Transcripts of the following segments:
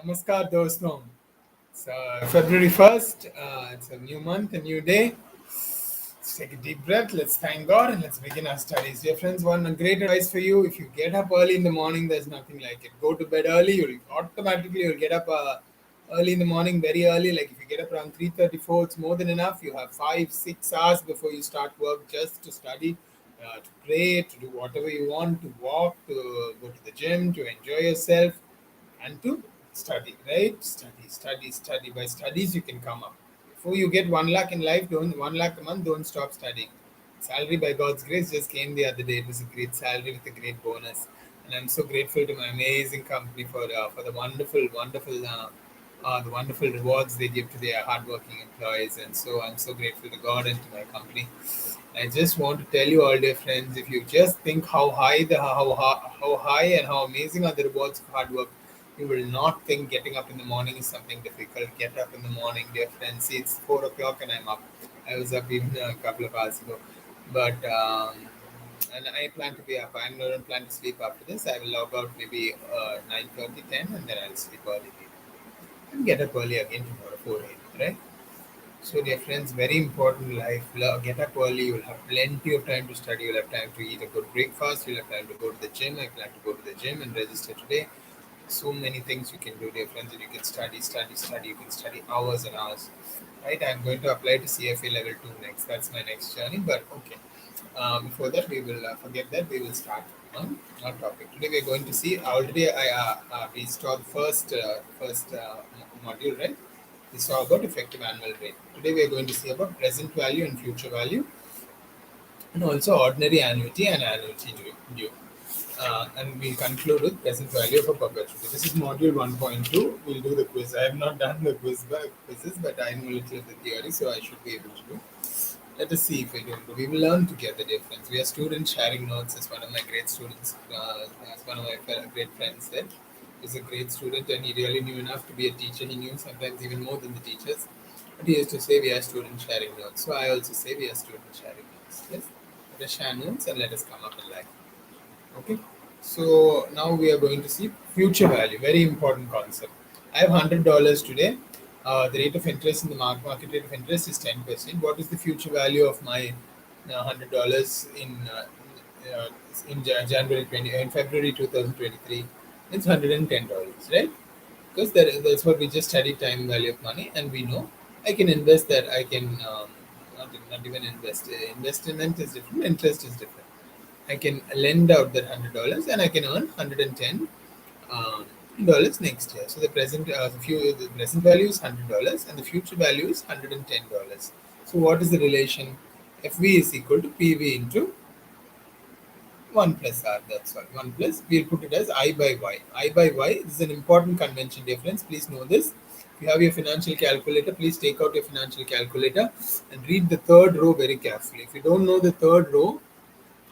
Namaskar, doston. It's February 1st. It's a new month, a new day. Let's take a deep breath. Let's thank God and let's begin our studies. Dear friends, one great advice for you. If you get up early in the morning, there's nothing like it. Go to bed early, you'll get up early in the morning, very early. Like if you get up around 3:34, it's more than enough. You have 5, 6 hours before you start work just to study, to pray, to do whatever you want, to walk, to go to the gym, to enjoy yourself and to study, right? Study. By studies, you can come up. Before you get 1 lakh in life, don't 1 lakh a month, don't stop studying. Salary by God's grace just came the other day. It was a great salary with a great bonus, and I'm so grateful to my amazing company for the wonderful rewards they give to their hardworking employees. And so I'm so grateful to God and to my company. I just want to tell you all, dear friends, if you just think how high and how amazing are the rewards of hard work, you will not think getting up in the morning is something difficult. Get up in the morning, dear friends. See, it's 4 o'clock and I'm up. I was up even a couple of hours ago, but and I plan to be up. I don't plan to sleep after this. I will log out maybe 9:30, 10, and then I'll sleep early and get up early again tomorrow 4 a.m. Right? So, dear friends, very important life. Get up early. You'll have plenty of time to study. You'll have time to eat a good breakfast. You'll have time to go to the gym. I plan to go to the gym and register today. So many things you can do, dear friends. And you can study. You can study hours and hours. Right? I'm going to apply to CFA Level 2 next. That's my next journey. But okay. Before that, we will forget that. We will start on our topic. Today, we're going to see. Already, we saw the first module, right? We saw about effective annual rate. Today we are going to see about present value and future value, and also ordinary annuity and annuity due. And we'll conclude with present value of a perpetuity. This is module 1.2. We'll do the quiz. I have not done the quizzes, but I know a little of the theory, so I should be able to do. Let us see if we do. We will learn together, dear friends. We are students sharing notes, as one of my great students, as one of my great friends said. He's a great student and he really knew enough to be a teacher. He knew sometimes even more than the teachers. But he used to say we are students sharing notes. So I also say we are students sharing notes. Yes? Let us share notes and let us come up in life. Okay? So now we are going to see future value. Very important concept. I have $100 today. The rate of interest in the market rate of interest is 10%. What is the future value of my $100 uh, January 20 in February 2023? It's $110, right? Because that's what we just studied, time value of money, and we know I can invest that. I can not even invest. Investment is different. Interest is different. I can lend out that $100 and I can earn $110 next year. So the present value is $100 and the future value is $110. So what is the relation? FV is equal to PV into 1 plus R. That's all. 1 plus, we'll put it as I by Y. I by Y, this is an important convention difference. Please know this. If you have your financial calculator, please take out your financial calculator and read the third row very carefully. If you don't know the third row,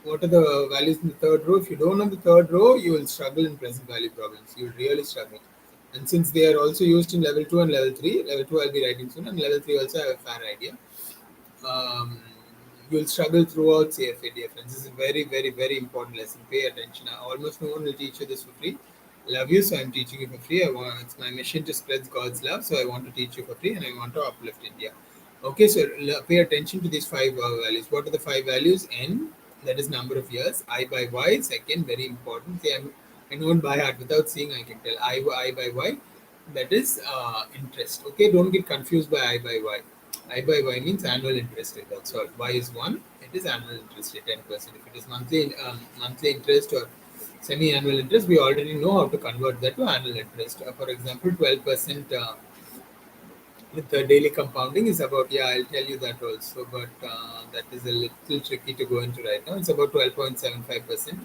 what are the values in the third row? If you don't know the third row, you will struggle in present value problems. You will really struggle. And since they are also used in level 2 and level 2 I'll be writing soon, and level 3 also I have a fair idea. You will struggle throughout CFA, dear friends. This is a very, very, very important lesson. Pay attention. Almost no one will teach you this for free. I love you, so I'm teaching you for free. It's my mission to spread God's love, so I want to teach you for free and I want to uplift India. Okay, so pay attention to these five values. What are the five values? N, that is number of years. I by Y, second, very important. See, I know it by heart. Without seeing, I can tell. I by Y, that is interest. Okay, don't get confused by I by Y. I by Y means annual interest rate. That's all. Y is 1. It is annual interest rate, 10%. If it is monthly interest or semi-annual interest, we already know how to convert that to annual interest. For example, 12% with the daily compounding is about, yeah, I'll tell you that also, but that is a little tricky to go into right now. It's about 12.75%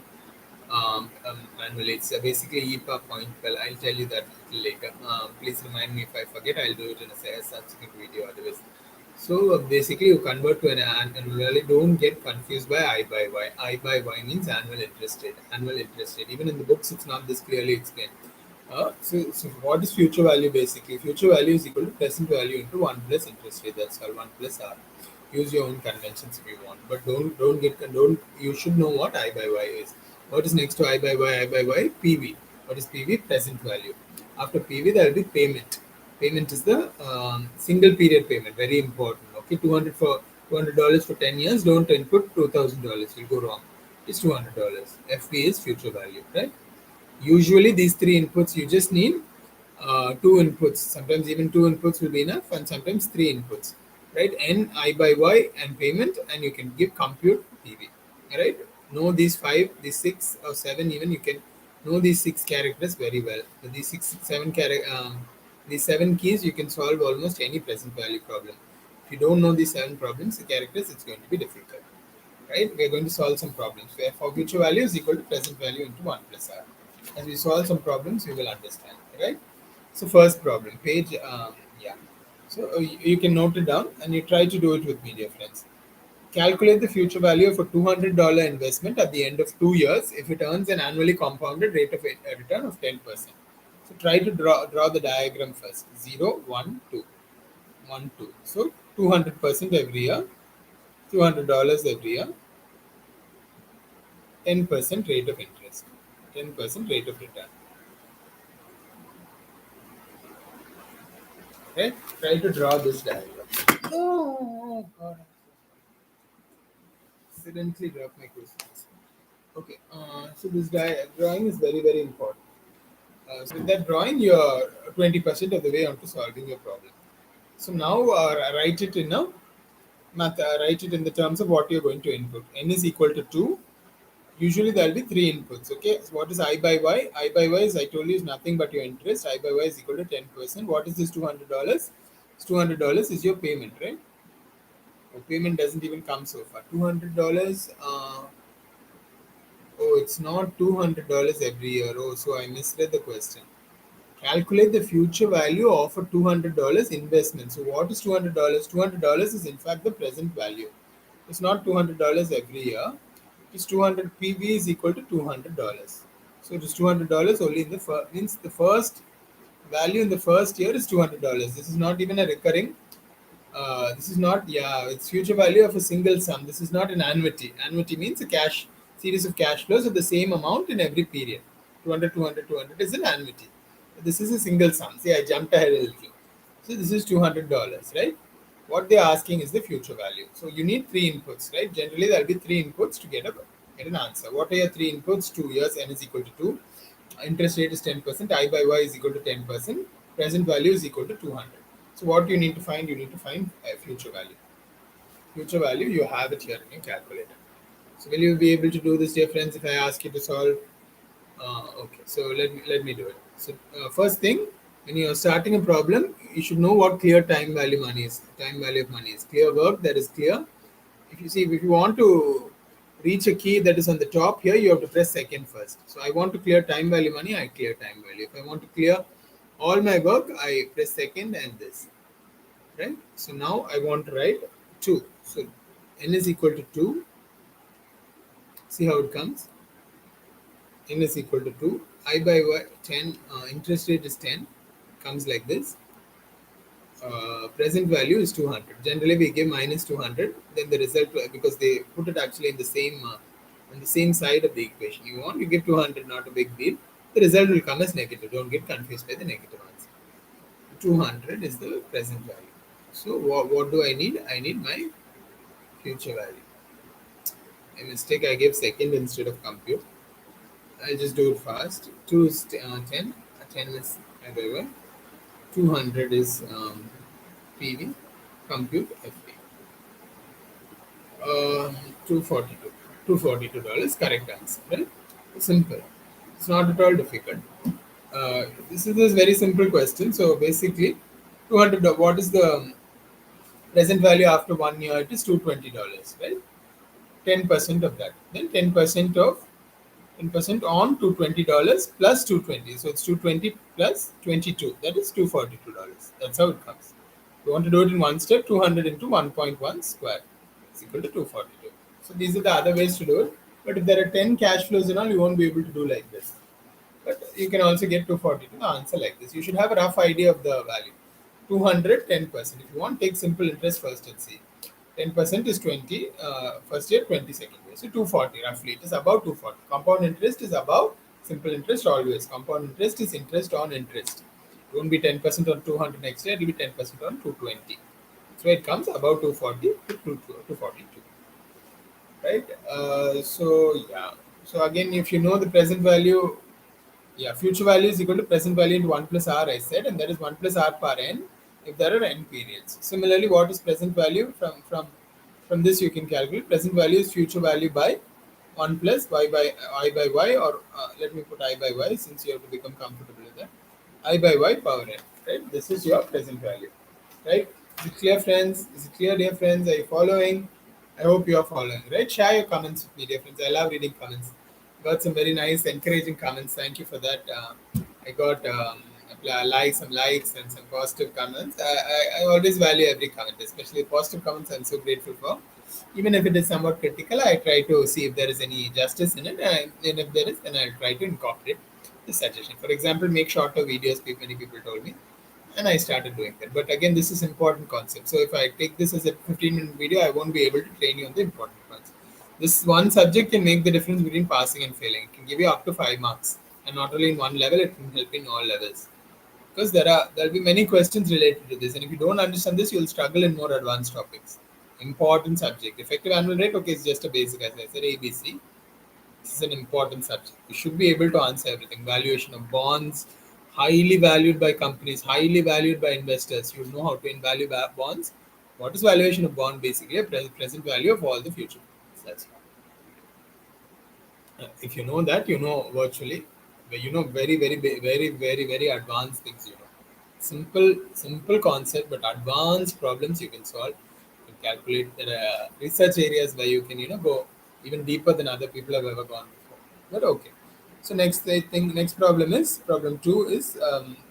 annually. It's basically EPA point. Well, I'll tell you that a little later. Please remind me if I forget. I'll do it in a subsequent video otherwise. So basically, you convert to an annual. Really, don't get confused by I by Y. I by Y means annual interest rate. Annual interest rate. Even in the books, it's not this clearly explained. So what is future value basically? Future value is equal to present value into 1 plus interest rate. That's all. 1 plus R. Use your own conventions if you want, but don't. You should know what I by Y is. What is next to I by Y? I by Y, PV. What is PV? Present value. After PV, there will be payment. Payment is the single period payment, very important. Okay, 200 for $200 for 10 years. Don't input $2,000. You'll go wrong. It's $200. FV is future value, right? Usually, these three inputs you just need two inputs. Sometimes even two inputs will be enough, and sometimes three inputs. Right? N, I by Y, and payment, and you can give compute PV. Right? Know these five, these six or seven. Even you can know these six characters very well. With these these seven keys, you can solve almost any present value problem. If you don't know these seven problems, the characters, it's going to be difficult. Right? We are going to solve some problems where for future value is equal to present value into 1 plus r. As we solve some problems, we will understand. Right? So first problem, page, yeah. So you can note it down and you try to do it with me, dear friends. Calculate the future value of a $200 investment at the end of 2 years if it earns an annually compounded rate of return of 10%. So try to draw the diagram first. 0, 1, 2, 1, 2. So 200% every year, $200 every year, 10% rate of interest, 10% rate of return. Okay, try to draw this diagram. Oh God, accidentally dropped my questions. Okay, so this drawing is very very important. So with that drawing, you're 20% of the way onto solving your problem. So now write it in a write it in the terms of what you're going to input. N is equal to 2. Usually there will be three inputs. Okay, so what is I by Y? I by Y, as I told you, is nothing but your interest. I by Y is equal to 10%. What is this $200? This $200 is your payment, right? Your payment doesn't even come so far. $200. Oh, it's not $200 every year. Oh, so I misread the question. Calculate the future value of a $200 investment. So what is $200? $200 is in fact the present value. It's not $200 every year. It's 200. PV is equal to $200. So it is $200 only in the means the first value in the first year is $200. This is not even a recurring. This is not, yeah, it's future value of a single sum. This is not an annuity. Annuity means a cash series of cash flows of the same amount in every period. 200, 200, 200 is an annuity. This is a single sum. See, I jumped ahead a little. So this is $200, right? What they're asking is the future value. So you need three inputs, right? Generally, there'll be three inputs to get an answer. What are your three inputs? 2 years, n is equal to 2. Interest rate is 10%. I by y is equal to 10%. Present value is equal to 200. So what you need to find? You need to find a future value. Future value, you have it here in your calculator. So will you be able to do this, dear friends, if I ask you to solve? Okay, so let me do it. So first thing, when you are starting a problem, you should know what clear time value money is. Time value of money is clear work that is clear. If you see, if you want to reach a key that is on the top here, you have to press second first. So I want to clear time value money, I clear time value. If I want to clear all my work, I press second and this. Right? So now I want to write 2. So n is equal to 2. See how it comes. N is equal to 2. I by y, 10, interest rate is 10. Comes like this. Present value is 200. Generally, we give minus 200. Then the result, because they put it actually in the same on the same side of the equation. You give 200, not a big deal. The result will come as negative. Don't get confused by the negative answer. 200 is the present value. So what do I need? I need my future value. A mistake, I gave second instead of compute. I'll just do it fast. 2 is 10. 10 is whatever. 200 is PV. Compute FP. 242. $242. Correct answer. Right? Simple. It's not at all difficult. This is a very simple question. So basically, 200. What is the present value after 1 year? It is $220. Right? 10% of that. Then 10% on $220 plus 220. So it's 220 plus 22. That is $242. That's how it comes. You want to do it in one step, 200 into 1.1 square is equal to 242. So these are the other ways to do it. But if there are 10 cash flows and all, you won't be able to do like this. But you can also get 242 the answer like this. You should have a rough idea of the value. 200, 10%. If you want, take simple interest first and see. 10% is 20, first year, 20 second year. So 240 roughly. It is about 240. Compound interest is above simple interest always. Compound interest is interest on interest. It won't be 10% on 200 next year, it will be 10% on 220. So it comes about 240 to 242, right? So again, if you know the present value, yeah, future value is equal to present value into 1 plus r, I said, and that is 1 plus r per n if there are n periods. Similarly, what is present value? From this you can calculate present value is future value by 1 plus y by I by y, or let me put I by y since you have to become comfortable with that. I by y power n, right? This is your present value, right? Is it clear, friends? Is it clear, dear friends? Are you following? I hope you are following, right? Share your comments with me, dear friends. I love reading comments. Got some very nice, encouraging comments. Thank you for that. I got some likes and some positive comments. I always value every comment, especially positive comments. I'm so grateful for. Even if it is somewhat critical, I try to see if there is any justice in it, and if there is, then I'll try to incorporate the suggestion. For example, make shorter videos. Many people told me, and I started doing that. But again, this is important concept. So if I take this as a 15-minute video, I won't be able to train you on the important ones. This one subject can make the difference between passing and failing. It can give you up to 5 marks, and not only in one level, it can help in all levels. Because there'll be many questions related to this, and if you don't understand this, you'll struggle in more advanced topics. Important subject. Effective annual rate, okay, it's just a basic, as I said, ABC. This is an important subject. You should be able to answer everything. Valuation of bonds, highly valued by companies, highly valued by investors. You know how to value bonds. What is valuation of bond? Basically, a present value of all the future bonds. That's all. If you know that, you know virtually, you know very advanced things. You know, simple concept, but advanced problems you can solve. You can calculate. There are research areas where you can go even deeper than other people have ever gone before. But okay. So next, I think next problem is problem two is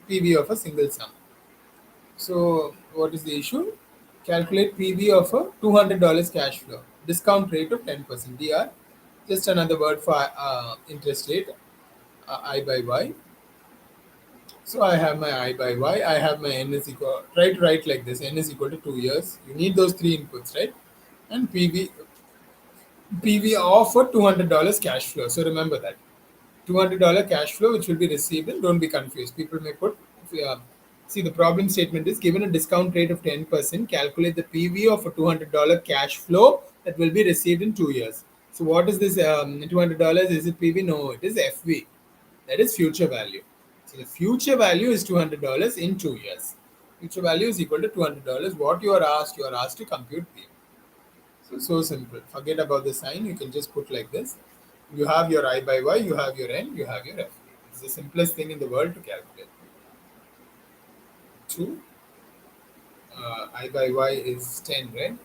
PV of a single sum. So what is the issue? Calculate PV of a $200 cash flow. Discount rate of 10%. DR, just another word for interest rate, I by Y. So I have my I by Y. I have my N is equal. Try to write like this. N is equal to 2 years. You need those three inputs, right? And PV of a $200 cash flow. So remember that. $200 cash flow which will be received, and don't be confused. People may put, uh, see, the problem statement is given a discount rate of 10%, calculate the PV of a $200 cash flow that will be received in 2 years. So what is this $200? Is it PV? No, it is FV. That is future value. So the future value is $200 in 2 years. Future value is equal to $200. What you are asked to compute PV. So simple. Forget about the sign. You can just put like this. You have your I by Y, you have your N, you have your F. It's the simplest thing in the world to calculate. 2, I by Y is 10, right?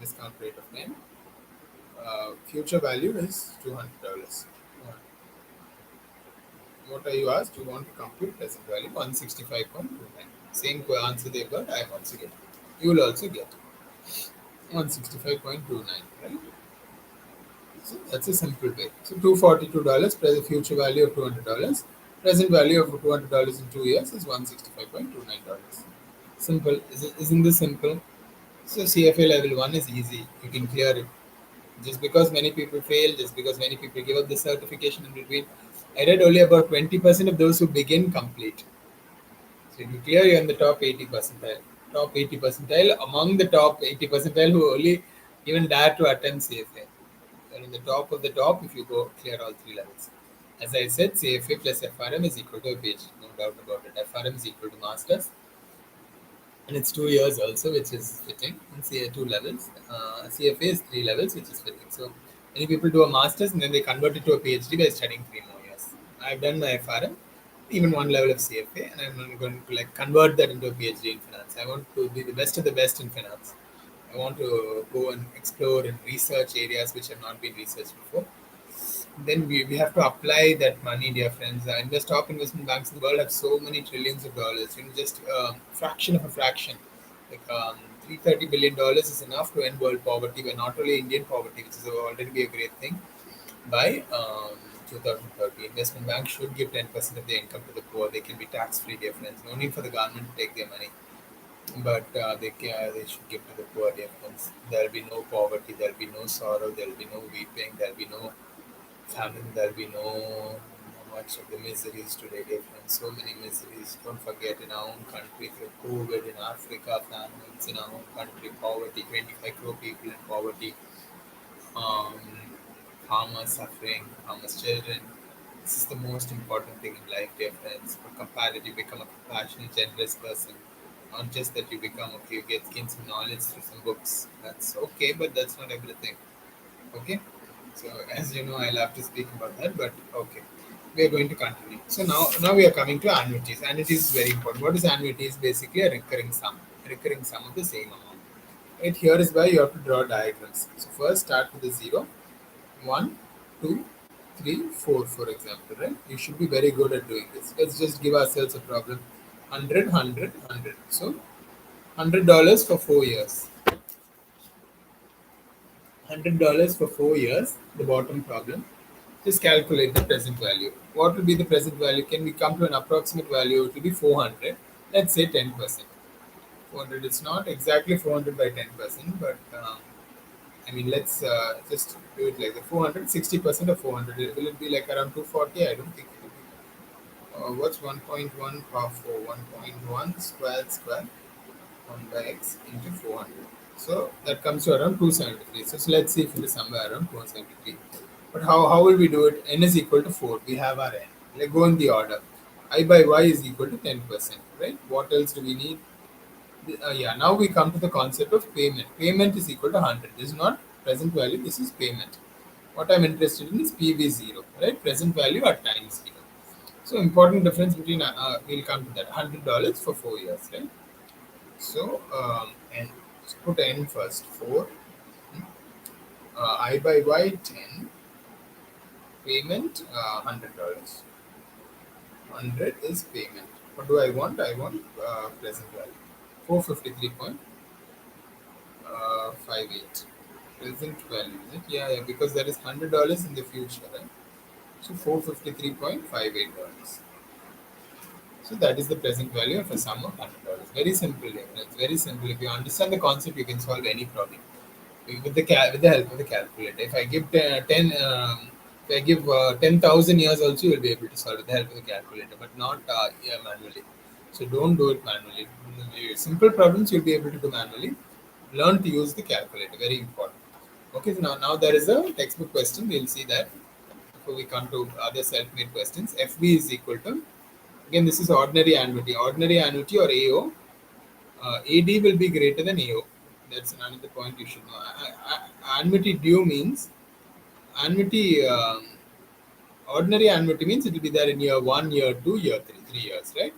Discount rate of 10. Future value is $200. What are you asked? You want to compute present value 165.29. Same answer they got, I am also getting. You will also get 165.29, right? So that's a simple way. So $242, present future value of $200. Present value of $200 in 2 years is $165.29. Simple. Isn't this simple? So CFA level 1 is easy. You can clear it. Just because many people fail, just because many people give up the certification in between. I read only about 20% of those who begin complete. So if you clear, you're in the top 80 percentile. Top 80 percentile among the top 80 percentile who only even dare to attempt CFA. You're in the top of the top if you go clear all three levels. As I said, CFA plus FRM is equal to a PhD, no doubt about it. FRM is equal to masters, and it's 2 years also, which is fitting. And CA 2 levels. CFA is 3 levels, which is fitting. So many people do a masters and then they convert it to a PhD by studying 3 more years. I've done my FRM, even one level of CFA, and I'm going to like convert that into a PhD in finance. I want to be the best of the best in finance. I want to go and explore and research areas which have not been researched before. Then we have to apply that money, dear friends. Top investment banks in the world have so many trillions of dollars. Just a fraction of a fraction. Like $330 billion is enough to end world poverty, but not only Indian poverty, which is already be a great thing. By 2030, investment banks should give 10% of their income to the poor. They can be tax free, dear friends. No need for the government to take their money, but they should give to the poor, dear friends. There will be no poverty. There will be no sorrow. There will be no weeping. There will be no famine, there'll be no much of the miseries today, dear friends. So many miseries. Don't forget, in our own country, through COVID, in Africa, famines, in our own country, poverty, 25 crore people in poverty, um, farmers suffering, farmers' children. This is the most important thing in life, dear friends. For comparative, you become a compassionate, generous person. Not just that you become okay, you get gain some knowledge through some books. That's okay, but that's not everything. Okay. So as you know, I love to speak about that, but okay. We are going to continue. So now we are coming to annuities. Annuities is very important. What is annuities? Basically a recurring sum of the same amount. Right, here is where you have to draw diagrams. So first start with the zero, one, two, three, four, for example, right? You should be very good at doing this. Let's just give ourselves a problem. 100. So $100 for 4 years. $100 for 4 years, the bottom problem. Just calculate the present value. What will be the present value? Can we come to an approximate value? It will be 400. Let's say 10%. 400 is not exactly 400 by 10%, but I mean, let's just do it like the 400, 60% of 400. Will it be like around 240? I don't think it will be. What's 1.1 power 4? 1.1 square 1 by x into 400. So that comes to around 273. So let's see if it is somewhere around 273. But how will we do it? N is equal to 4. We have our n. Let's go in the order. I by y is equal to 10%. Right? What else do we need? Yeah, now we come to the concept of payment. Payment is equal to 100. This is not present value, this is payment. What I'm interested in is PV0, right? Present value at times 0. So important difference between, we'll come to that, $100 for 4 years, right? So, and put n first, 4, I by y 10, payment $100. 100 is payment. What do I want? I want present value. 453.58. Present value, is it? Yeah, because there is $100 in the future, right? So $453.58. So that is the present value of a sum of $100. Very simple. It's very simple. If you understand the concept, you can solve any problem with with the help of the calculator. If I give 10,000 years also, you will be able to solve with the help of the calculator, but not yeah, manually. So don't do it manually. Simple problems you'll be able to do manually. Learn to use the calculator. Very important. Okay, so now there is a textbook question. We'll see that before we come to other self-made questions. FB is equal to, again, this is ordinary annuity. Ordinary annuity or AO. AD will be greater than AO. That's another point you should know. Annuity due means annuity. Ordinary annuity means it will be there in year 1, year 2, year 3, 3 years, right?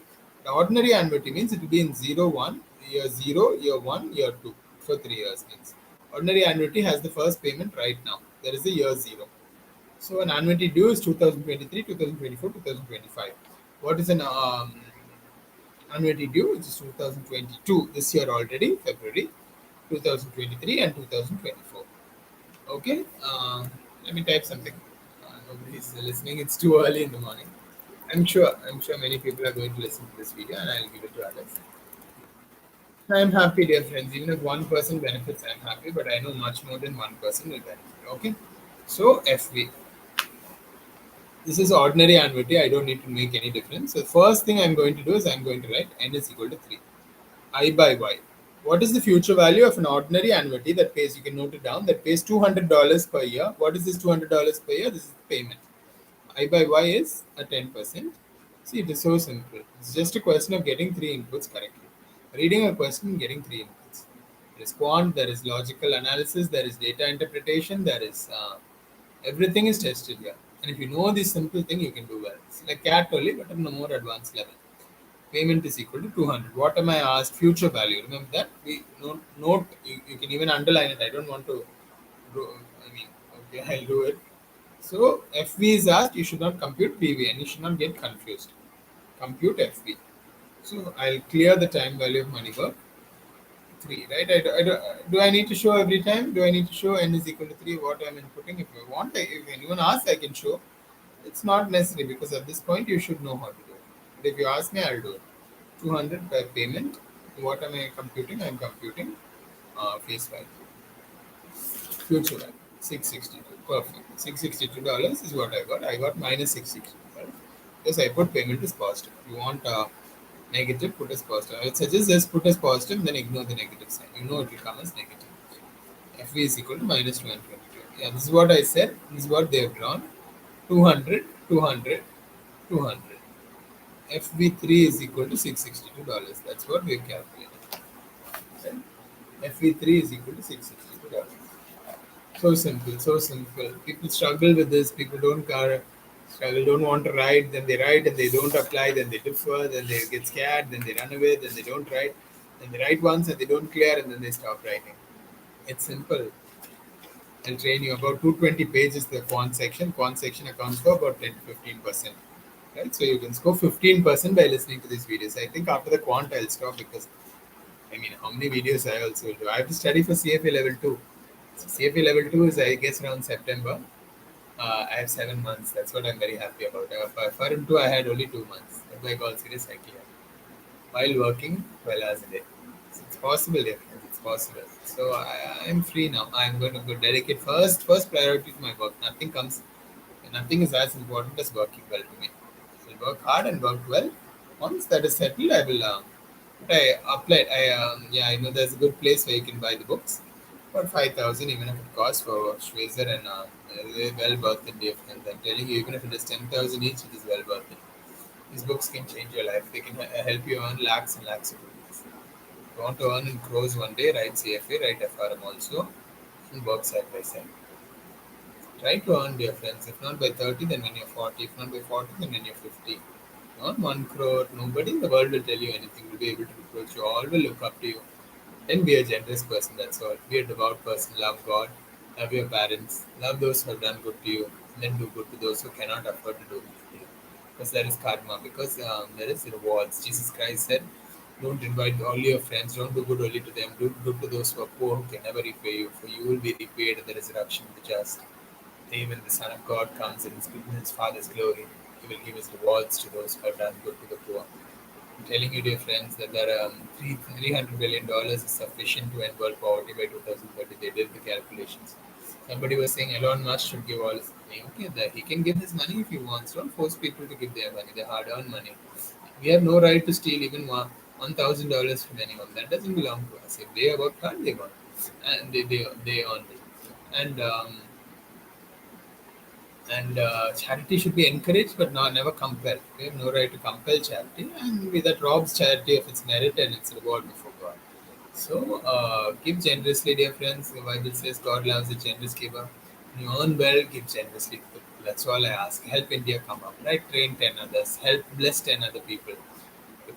The ordinary annuity means it will be in 0, 1, year 0, year 1, year 2 for 3 years. Means ordinary annuity has the first payment right now. There is a year 0. So an annuity due is 2023, 2024, 2025. What is an annuity due? Which is 2022, this year already, February, 2023 and 2024. Okay, let me type something. Nobody's listening. It's too early in the morning. I'm sure many people are going to listen to this video, and I'll give it to others. I'm happy, dear friends. Even if one person benefits, I'm happy. But I know much more than one person will benefit. Okay, so FV. This is ordinary annuity. I don't need to make any difference. So the first thing I'm going to do is I'm going to write n is equal to 3. I by y. What is the future value of an ordinary annuity that pays? You can note it down. That pays $200 per year. What is this $200 per year? This is the payment. I by y is a 10%. See, it is so simple. It's just a question of getting three inputs correctly. Reading a question and getting three inputs. There is quant, there is logical analysis, there is data interpretation, there is everything is tested here. And if you know this simple thing, you can do well. It's like cat only, but on a more advanced level. Payment is equal to 200. What am I asked? Future value. Remember that? We note you can even underline it. I don't want to do, I mean, okay, I'll do it. So FV is asked, you should not compute PV and you should not get confused. Compute FV. So I'll clear the time value of money work. 3, right? Do I need to show every time? Do I need to show n is equal to 3 what I'm inputting? If you want, if anyone asks, I can show. It's not necessary because at this point you should know how to do it. But if you ask me, I'll do it. 200 by payment. What am I computing? I'm computing face value. Future value. 662. Perfect. $662 is what I got. I got minus 662. Yes, I put payment is positive. If you want negative, put as positive. I would suggest just put as positive, then ignore the negative sign. You know it will come as negative. FV is equal to minus 222. Yeah, this is what I said. This is what they have drawn. 200, 200, 200. FV3 is equal to $662. That's what we have calculated. Right? FV3 is equal to $662. So simple, so simple. People struggle with this. People struggle, don't want to write. Then they write and they don't apply. Then they differ. Then they get scared. Then they run away. Then they don't write. Then they write once and they don't clear and then they stop writing. It's simple. I'll train you about 220 pages the quant section. Quant section accounts for about 10 to 15%. Right? So you can score 15% by listening to these videos. I think after the quant I'll stop because I mean how many videos I also will do. I have to study for CFA level 2. So CFA level 2 is I guess around September. I have 7 months. That's what I'm very happy about. For him too, I had only 2 months. That's why I got serious I cleared. While working 12 hours a day. So it's possible, yeah. It's possible. So I'm free now. I'm going to go dedicate first priority to my work. Nothing is as important as working well to me. I'll work hard and work well. Once that is settled, I will. But I applied. Yeah, I know there's a good place where you can buy the books. About 5,000, even if it costs for Schweizer and they're well worth it, dear friends. I'm telling you, even if it is 10,000 each, it is well worth it. These books can change your life. They can help you earn lakhs and lakhs of rupees. If you want to earn in crores one day, write CFA, write FRM also, and work side by side. Try to earn, dear friends. If not by 30, then when you're 40. If not by 40, then when you're 50. Not 1 crore. Nobody in the world will tell you anything, will be able to approach you. All will look up to you. Then be a generous person, that's all. Be a devout person. Love God. Love your parents. Love those who have done good to you. And then do good to those who cannot afford to do good to you. Because there is karma. Because there is rewards. Jesus Christ said, don't invite all your friends. Don't do good only to them. Do good to those who are poor who can never repay you. For you will be repaid in the resurrection of the just. Day when the Son of God comes in his Father's glory, he will give his rewards to those who have done good to the poor. I'm telling you, dear friends, that there are $300 billion is sufficient to end world poverty by 2030. They did the calculations. Somebody was saying Elon Musk should give all his money. Okay, that he can give his money if he wants. Don't force people to give their money, their hard-earned money. We have no right to steal even $1,000 from anyone. That doesn't belong to us. If they have worked hard, they want, and they earned it. And charity should be encouraged but not never compelled. We have no right to compel charity, and that robs charity of its merit and its reward before God. So give generously, dear friends. The Bible says God loves a generous giver. When you earn well, give generously to people. That's all I ask. Help India come up, right? Train 10 others. Help bless 10 other people.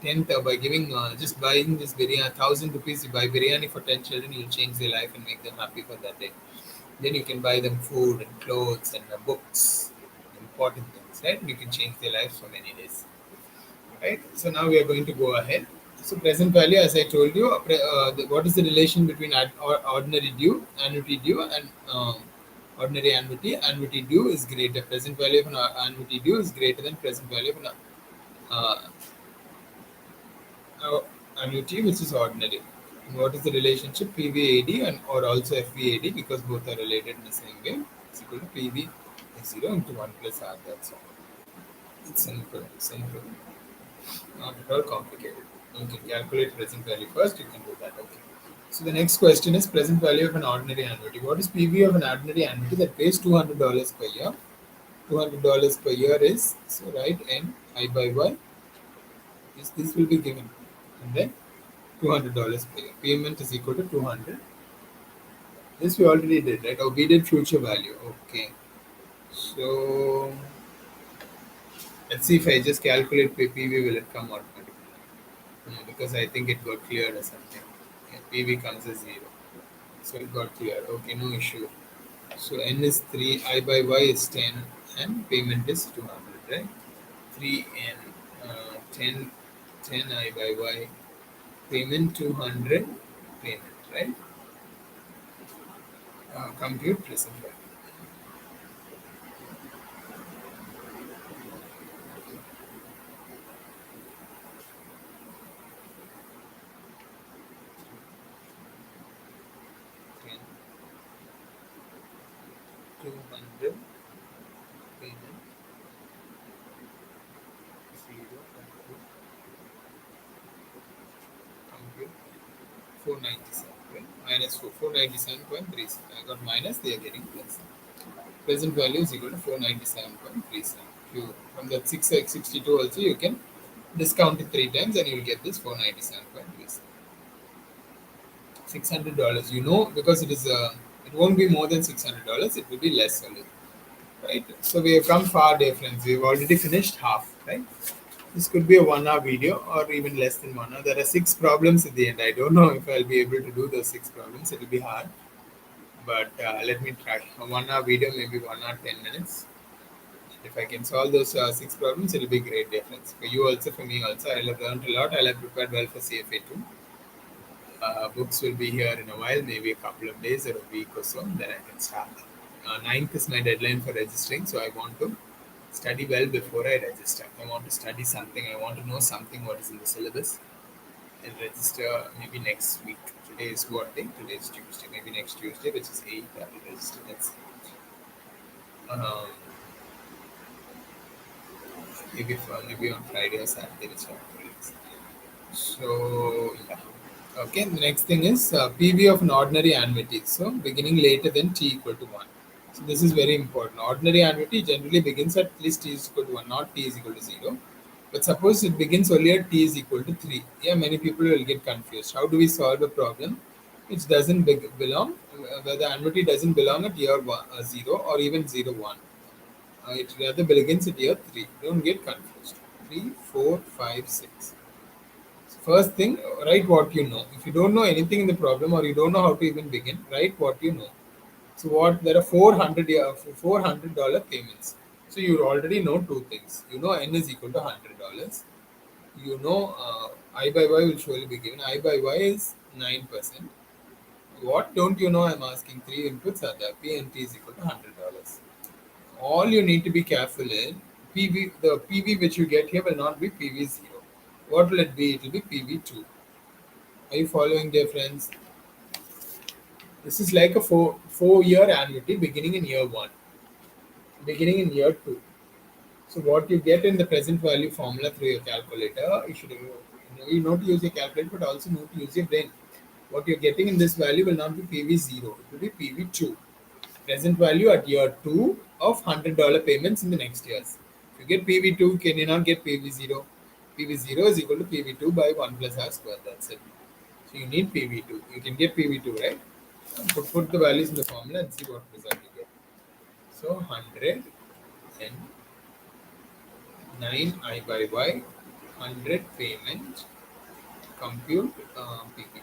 Tenth, by giving just buying this biryani, 1,000 rupees, you buy biryani for 10 children, you'll change their life and make them happy for that day. Then you can buy them food and clothes and books, important things, right? And you can change their lives for many days, right? So now we are going to go ahead. So present value, as I told you, what is the relation between ordinary due, annuity due, and ordinary annuity? Annuity due is greater. Present value of an annuity due is greater than present value of an uh, annuity, which is ordinary. And what is the relationship PVAD and or also FVAD, because both are related in the same way? It's equal to PV is 0 into 1 plus R. That's all. It's simple, simple, not at all complicated. You can calculate present value first. You can do that. Okay. So the next question is present value of an ordinary annuity. What is PV of an ordinary annuity that pays $200 per year? $200 per year is, so right, N I by Y. This will be given, and then $200 per year. Payment is equal to 200. This we already did, right? Oh, we did future value. Okay. So let's see if I just calculate PV, will it come automatically? No, because I think it got cleared or something. Yeah, PV comes as 0. So it got cleared. Okay, no issue. So N is 3, I by Y is 10, and payment is 200, right? 3N, 10, 10 I by Y, payment 200, payment, right? Compute present value. 10, 200, payment 497. Right? Minus 497.37. I got minus, they are getting plus. Present value is equal to 497.37. If you from that 6x62 also you can discount it three times and you will get this 497.37. $600. You know, because it won't be more than $600. It will be less only, right? So we have come far, dear friends. We've already finished half, right? This could be a 1 hour video or even less than 1 hour. There are six problems at the end. I don't know if I'll be able to do those six problems. It will be hard, but let me try. A 1 hour video, maybe 1 hour 10 minutes. If I can solve those six problems, it'll be great, dear friends. For you also, for me also. I'll have learned a lot. I'll have prepared well for CFA too. Books will be here in a while, maybe a couple of days or a week or so. Then I can start. 9th is my deadline for registering, so I want to study well before I register. I want to study something. I want to know something what is in the syllabus and register maybe next week. Today is what day? Today is Tuesday. Maybe next Tuesday, which is 8th, I will register. Um, maybe on Friday or Saturday, which I will release. So yeah. Okay, the next thing is PV of an ordinary annuity. So beginning later than t equal to 1. So this is very important. Ordinary annuity generally begins at least t is equal to 1, not t is equal to 0. But suppose it begins only at t is equal to 3. Yeah, many people will get confused. How do we solve a problem which doesn't belong, where the annuity doesn't belong at year 0 or even 0, 1? It rather begins at year 3. Don't get confused. 3, 4, 5, 6. First thing, write what you know. If you don't know anything in the problem or you don't know how to even begin, write what you know. So what there are 400 $400 payments. So you already know two things. You know n is equal to $100. You know I by y will surely be given. I by y is 9%. What don't you know? I'm asking. Three inputs are there. P and T is equal to $100. All you need to be careful in PV. The PV which you get here will not be PV 0. What will it be? It will be PV 2. Are you following, dear friends? This is like a four-year annuity beginning in year 1, beginning in year 2. So what you get in the present value formula through your calculator, you know to use your calculator, but also know to use your brain. What you're getting in this value will not be PV 0, it will be PV 2. Present value at year 2 of $100 payments in the next years. If you get PV 2, can you not get PV 0? PV 0 is equal to PV 2 by 1 plus R square. That's it. So you need PV2. You can get PV2, right? Put the values in the formula and see what result you get. So 100 and 9 I by Y, 100 payment, compute PV.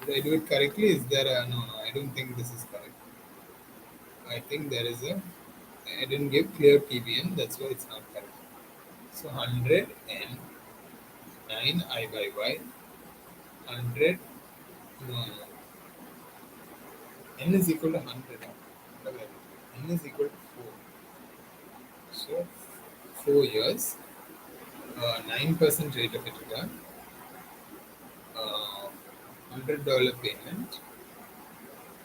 Did I do it correctly? Is there a, no, I don't think this is correct. I think there is a, I didn't give clear PVN, that's why it's not correct. So 100 and 9 I by Y, 100, no, no, n is equal to 100. N is equal to 4. So 4 years, 9% rate of return, $100 payment.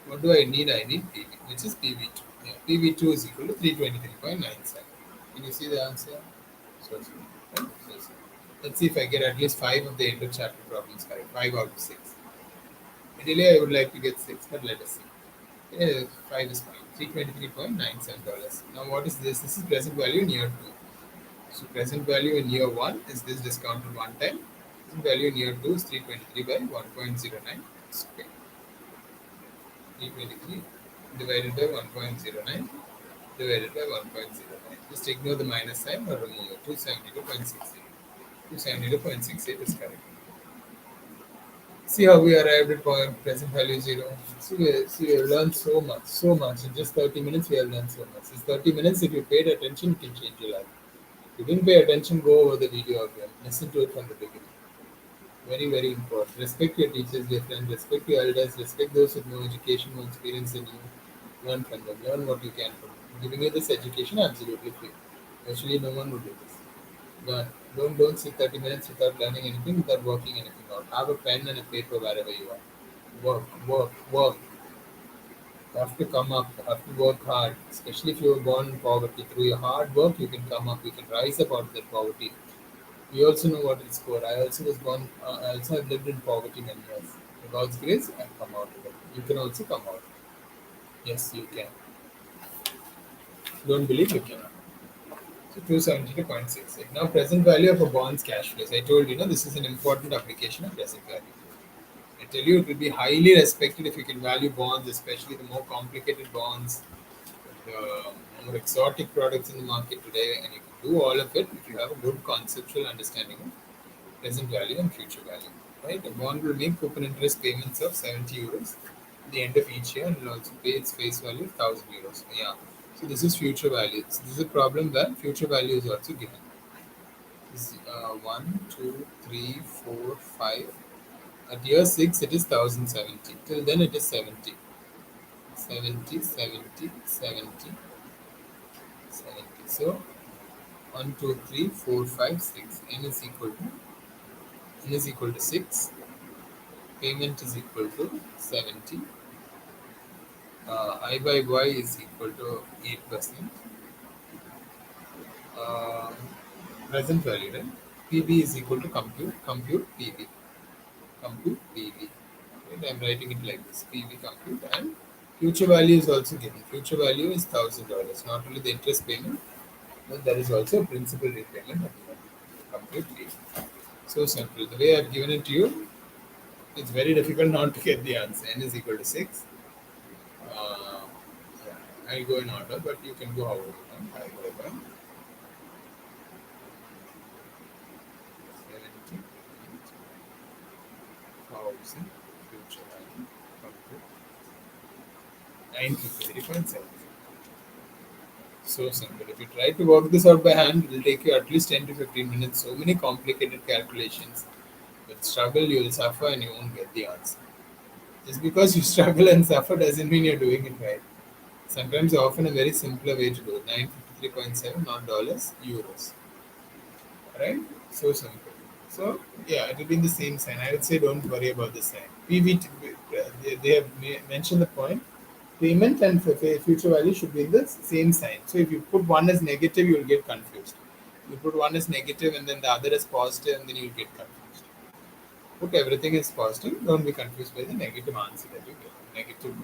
What do I need? I need PV, which is PV2. Yeah, PV2 is equal to 323.97. Can you see the answer? So. Right? So. Let's see if I get at least 5 of the end of chapter problems correct. 5 out of 6. Ideally, I would like to get 6, but let us see. Yeah, 5 is fine. $323.97. Now, what is this? This is present value in year 2. So present value in year 1 is this discounted one time. Present value in year 2 is 323 by 1.09. Okay. 323 divided by 1.09 divided by 1.09. Just ignore the minus sign or remove it. 272.68. 272.68 is correct. See how we arrived at present value 0. See, we have learned so much, so much. In just 30 minutes, we have learned so much. It's 30 minutes, if you paid attention, it can change your life. If you didn't pay attention, go over the video again. Listen to it from the beginning. Very, very important. Respect your teachers, dear friends. Respect your elders. Respect those with more education, more experience than you. Learn from them. Learn what you can from them. Giving you this education absolutely free. Actually, no one would do this. Learn. Don't sit 30 minutes without learning anything, without working anything out. Have a pen and a paper wherever you are. Work. You have to come up. You have to work hard. Especially if you were born in poverty. Through your hard work, you can come up. You can rise up out of that poverty. We also know what is core. I also was born. I also have lived in poverty many years. By God's grace, I've come out of it. You can also come out. Yes, you can. Don't believe you cannot. So 272.68. Now present value of a bond's cash flows. I told you, this is an important application of present value. I tell you, it will be highly respected if you can value bonds, especially the more complicated bonds, the more exotic products in the market today, and you can do all of it if you have a good conceptual understanding of present value and future value. Right? A bond will make coupon interest payments of 70 euros at the end of each year and will also pay its face value of 1000 euros. Yeah. So this is future value. So this is a problem where future value is also given. This is 1, 2, 3, 4, 5. At year 6, it is 1070. Till then, it is 70. 70, 70, 70, 70. So 1, 2, 3, 4, 5, 6. N is equal to 6. Payment is equal to 70. I by Y is equal to 8%. Uh, Present value, right? PB is equal to compute PB. Compute PB. Right? I'm writing it like this: PB compute, and future value is also given. Future value is $1000. Not only the interest payment, but there is also a principal repayment of the compute PB. So simple. The way I've given it to you, it's very difficult not to get the answer. N is equal to 6. Uh, yeah, I'll go in order, but you can go however you want. I go by 70,000 future value compute 953.7. So simple. If you try to work this out by hand, it will take you at least 10 to 15 minutes. So many complicated calculations. With struggle, you will suffer and you won't get the answer. Just because you struggle and suffer doesn't mean you're doing it right. Sometimes, often, a very simpler way to do it: 953.7, not dollars, euros. Right? So simple. So, yeah, it will be in the same sign. I would say don't worry about the sign. They have mentioned the point. Payment and future value should be in the same sign. So if you put one as negative, you will get confused. You put one as negative and then the other as positive, and then you will get confused. Put everything as positive. Don't be confused by the negative answer that you get. Negative,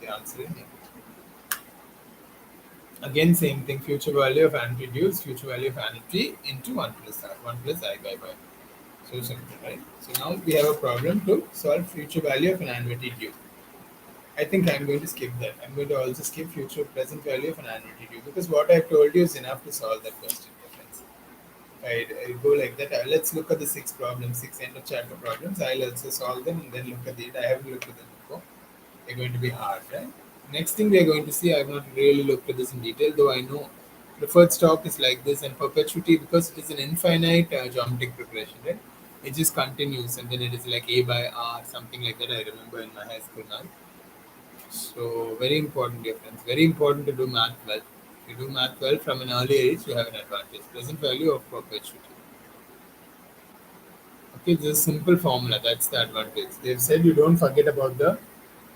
the answer is negative. Again, same thing. Future value of annuity dues, future value of annuity into 1 plus I, 1 plus I by Y. So simple, right? So now we have a problem to solve future value of an annuity due. I think I'm going to skip that. I'm going to also skip future present value of an annuity due because what I've told you is enough to solve that question, my friends. I go like that. Let's look at the six problems, six end of chapter problems. I'll also solve them and then look at it. I haven't looked at them before. They're going to be hard, right? Next thing we are going to see, I've not really looked at this in detail, though I know preferred stock is like this, and perpetuity, because it is an infinite geometric progression, right? It just continues and then it is like A by R, something like that. I remember in my high school now. So very important, dear friends. Very important to do math well. If you do math well from an early age, you have an advantage. Present value of perpetuity. Okay, this is a simple formula. That's the advantage. They've said you don't forget about the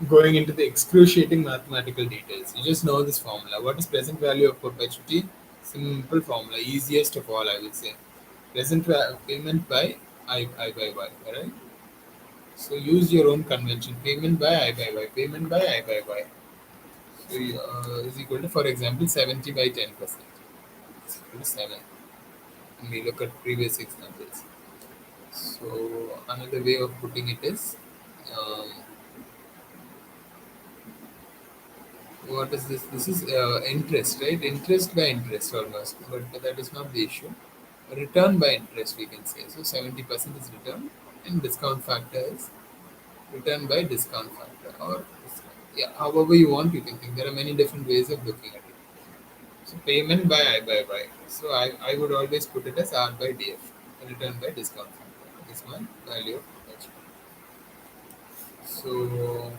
going into the excruciating mathematical details. You just know this formula. What is present value of perpetuity? Simple formula, easiest of all, I would say. Payment by I by Y. Alright. So use your own convention. Payment by I by Y. Payment by I by Y. So is equal to, for example, 70 by 10%. Is equal to 7. And we look at previous examples. So another way of putting it is, um, what is this? This is interest, right? Interest by interest almost, but that is not the issue. Return by interest, we can say. So 70% is return, and discount factor is return by discount factor, or yeah, however you want, you can think. There are many different ways of looking at it. So payment by I by Y. So I would always put it as R by DF, return by discount factor. This one value of H. So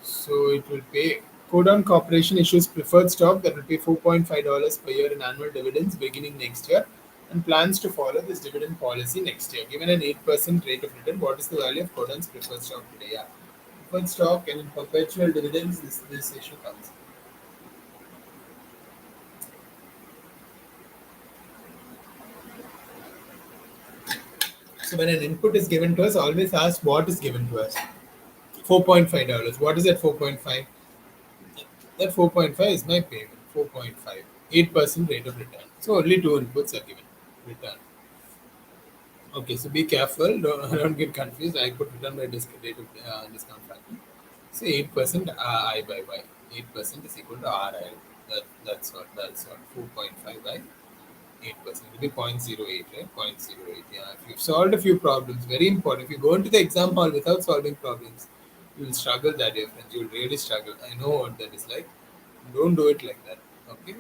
So it will pay. Codan Corporation issues preferred stock that will pay $4.5 per year in annual dividends beginning next year and plans to follow this dividend policy next year. Given an 8% rate of return, what is the value of Codan's preferred stock today? Yeah. Preferred stock and in perpetual dividends, this issue comes. So when an input is given to us, always ask what is given to us. $4.5. What is that 4.5? That 4.5 is my payment. 4.5. 8% rate of return. So only two inputs are given. Return. Okay, so be careful. Don't get confused. I put return by rate of discount factor. So 8% I by Y. 8% is equal to RI. That's what. That's what. 4.5 by 8%. It will be 0.08, right? 0.08. Yeah. If you've solved a few problems, very important. If you go into the exam hall without solving problems, you will struggle that day, friends. You will really struggle. I know what that is like. Don't do it like that. Okay.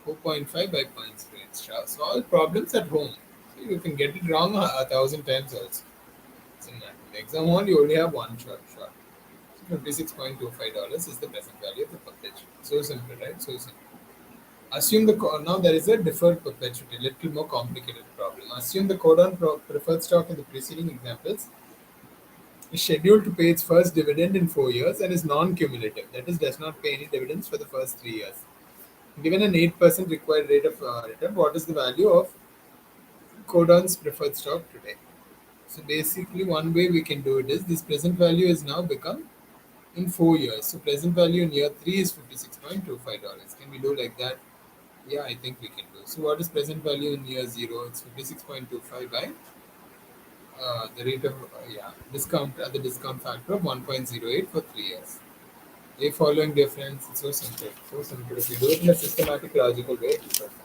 4.5 by 0.08. Solve problems at home. So you can get it wrong a thousand times also. So in the exam hall, you only have one shot. So $56.25 is the present value of the perpetual. So simple, right? So simple. Assume now there is a deferred perpetuity, little more complicated problem. Assume the codon preferred stock in the preceding examples is scheduled to pay its first dividend in 4 years and is non-cumulative. That is, does not pay any dividends for the first 3 years. Given an 8% required rate of return, what is the value of codon's preferred stock today? So basically, one way we can do it is this present value is now become in 4 years. So present value in year three is $56.25. Can we do like that? Yeah, I think we can do. So what is present value in year zero? It's 56.25 by the rate of discount at the discount factor of 1.08 for 3 years. A following difference. It's so simple. So simple. If you do it in a systematic logical way, it's perfect.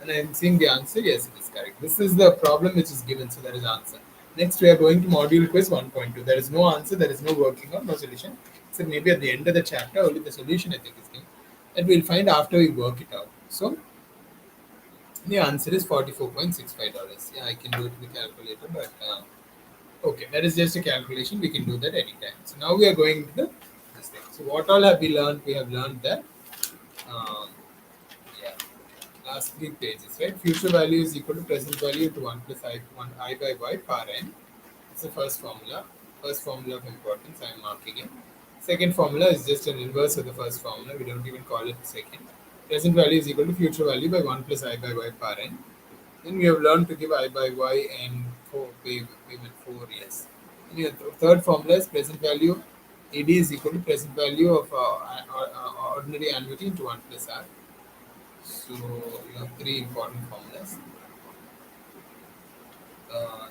And I'm seeing the answer. Yes, it is correct. This is the problem which is given, so there is answer. Next, we are going to module quiz 1.2. There is no answer, there is no working out, no solution. So maybe at the end of the chapter, only the solution I think is given. That we'll find after we work it out. So the answer is $44.65. Yeah, I can do it with the calculator, but okay, that is just a calculation. We can do that anytime. So now we are going to this thing. So what all have we learned? We have learned that um, yeah, last three pages, right? Future value is equal to present value to 1 plus I by y power n. It's the first formula. First formula of importance, I am marking it. Second formula is just an inverse of the first formula. We don't even call it second. Present value is equal to future value by 1 plus I by y power n. Then we have learned to give I by y and payment 4 years. And your third formula is present value AD is equal to present value of ordinary annuity into 1 plus R. So you have three important formulas.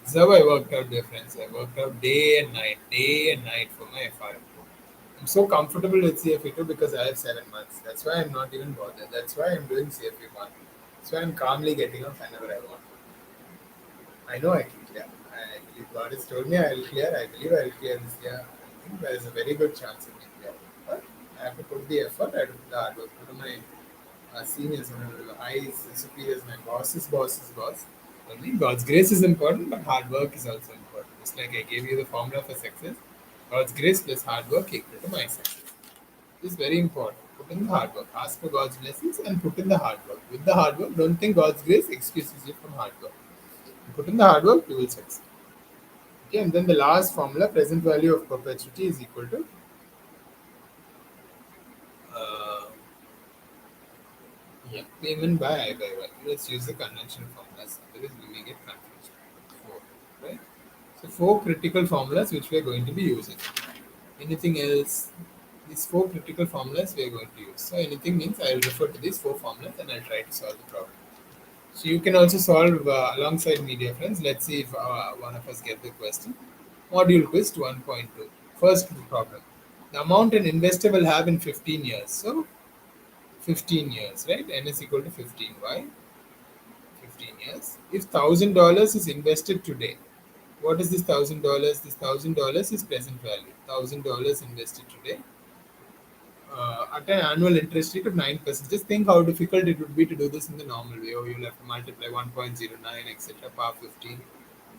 This is how I worked out difference. I worked out day and night for my FRM. I'm so comfortable with CFA2 because I have 7 months. That's why I'm not even bothered. That's why I'm doing CFA1. That's why I'm calmly getting off whenever I want. I know I can clear. I believe God has told me I will clear. I believe I will clear this year. I think there is a very good chance of me clear. But I have to put the effort. I have to put the hard work. Put my seniors, high superiors, my boss's boss. Only God's grace is important, but hard work is also important. Just like I gave you the formula for success, God's grace plus hard work equal to my success. This is very important. Put in the hard work. Ask for God's blessings and put in the hard work. With the hard work, don't think God's grace excuses you from hard work. Put in the hard work, you will succeed. Okay, and then the last formula, present value of perpetuity is equal to uh, payment by I by Y. Let's use the conventional formulas. Otherwise, we may get confused. Four, right? So four critical formulas which we are going to be using. Anything else? These four critical formulas we are going to use. So anything means I will refer to these four formulas and I'll try to solve the problem. So you can also solve alongside me, dear friends. Let's see if one of us get the question. Module quiz 1.2. First problem. The amount an investor will have in 15 years. So 15 years, right? N is equal to 15. Why? 15 years. If $1,000 is invested today, what is this $1,000? This $1,000 is present value. $1,000 invested today at an annual interest rate of 9%. Just think how difficult it would be to do this in the normal way. Or you'll have to multiply 1.09, etc. Power 15.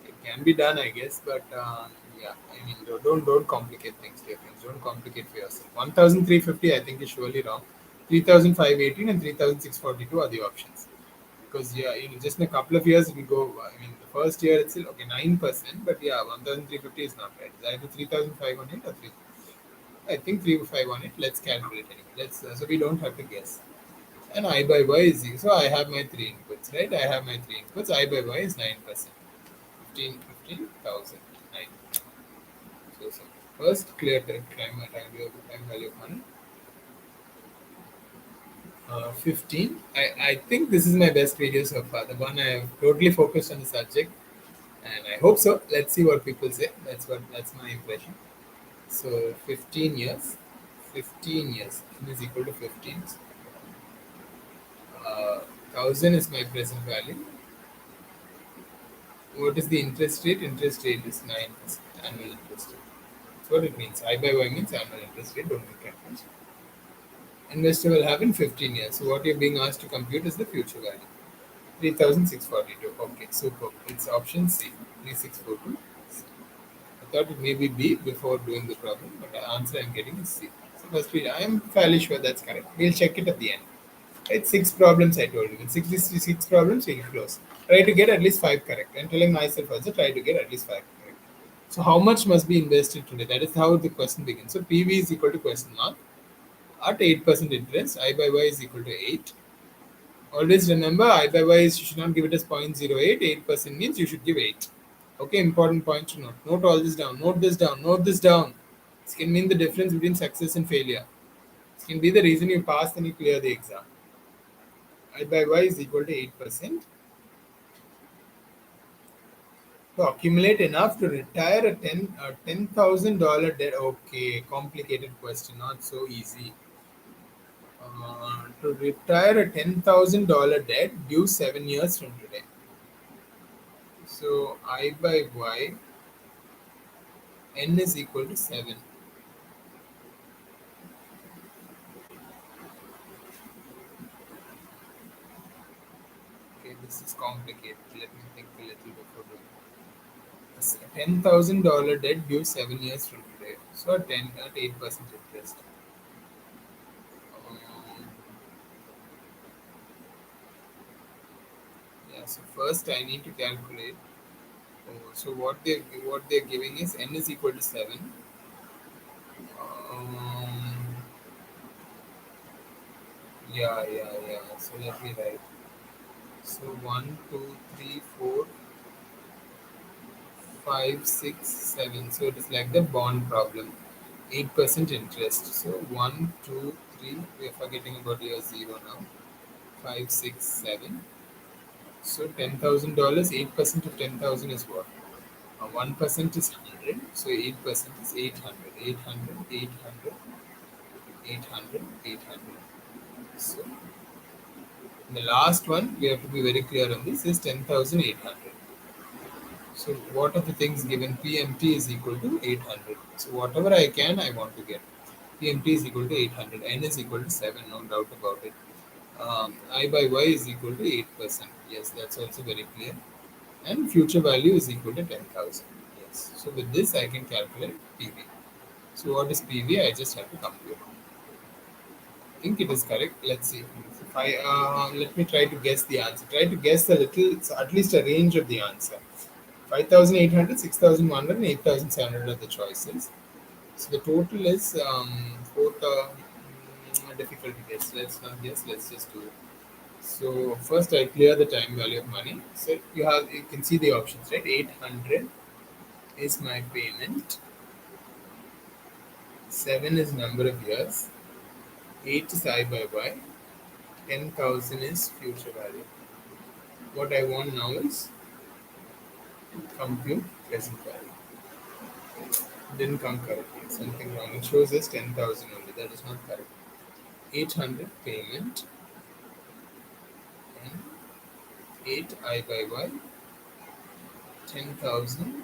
It can be done, I guess, but yeah, I mean, don't complicate things, dear friends. Don't complicate for yourself. 1,350, I think, is surely wrong. 3,518 and 3,642 are the options. Because yeah, just in a couple of years we go. I mean, the first year it's still okay 9%, but yeah, 1,350 is not right. Is either 3,500 or 3. I think 3,500. Let's calculate anyway. Let's so we don't have to guess. And I by y is 0. So I have my three inputs, right? I have my three inputs. I by y is 9%. 15,000. Right. So first clear the time value of money. 15. I think this is my best video so far. The one I have totally focused on the subject, and I hope so. Let's see what people say. That's my impression. So 15 years, 15 years is equal to 15. 1000 is my present value. What is the interest rate? Interest rate is 9% annual interest rate. That's what it means. I by Y means annual interest rate. Don't be confused. Investor will have in 15 years. So what you're being asked to compute is the future value. 3642. Okay, super. It's option C. 3642. I thought it may be B before doing the problem, but the answer I'm getting is C. So first I am fairly sure that's correct. We'll check it at the end. It's six problems I told you. With six problems, we'll close. Try to get at least five correct. I'm telling myself also try to get at least five correct. So how much must be invested today? That is how the question begins. So PV is equal to question mark. At 8% interest, I by Y is equal to 8. Always remember, I by Y is, you should not give it as 0.08. 8% means you should give 8. Okay, important point to note. Note all this down. Note this down. Note this down. This can mean the difference between success and failure. This can be the reason you pass and you clear the exam. I by Y is equal to 8%. To accumulate enough to retire a $10,000 debt. Okay, complicated question, not so easy. To retire a $10,000 debt due 7 years from today. So I by Y, N is equal to 7. Okay, this is complicated. Let me think a little before doing this. $10,000 debt due 7 years from today. So 10 at 8% interest. Um, yeah. So first I need to calculate. Oh, so what they're giving is N is equal to 7. Um, yeah. So let me write. So 1, 2, 3, 4, 5, 6, 7. So it is like the bond problem. 8% interest. So 1, 2, 3. We are forgetting about your 0 now. 5, 6, 7. So $10,000. 8% of 10,000 is what? 1% is 100. So 8% is 800. 800, 800, 800, 800. So the last one, we have to be very clear on this, is 10,800. So what are the things given? PMT is equal to 800. So whatever I can, I want to get. PMT is equal to 800. N is equal to 7, no doubt about it. I by Y is equal to 8%. Yes, that's also very clear. And future value is equal to 10,000. Yes. So with this, I can calculate PV. So what is PV? I just have to compute. I think it is correct. Let's see. If let me try to guess the answer. Try to guess a little, so at least a range of the answer. 5,800, 6,100, and 8,700 are the choices. So the total is 4,000. Difficult to guess. Let's not guess. Let's just do it. So first I clear the time value of money. So you can see the options, right? 800 is my payment. 7 is number of years. 8 is I by Y. 10,000 is future value. What I want now is compute present value. Didn't come correctly. Something wrong. It shows us 10,000 only. That is not correct. 800 payment and 8 I by Y. 10,000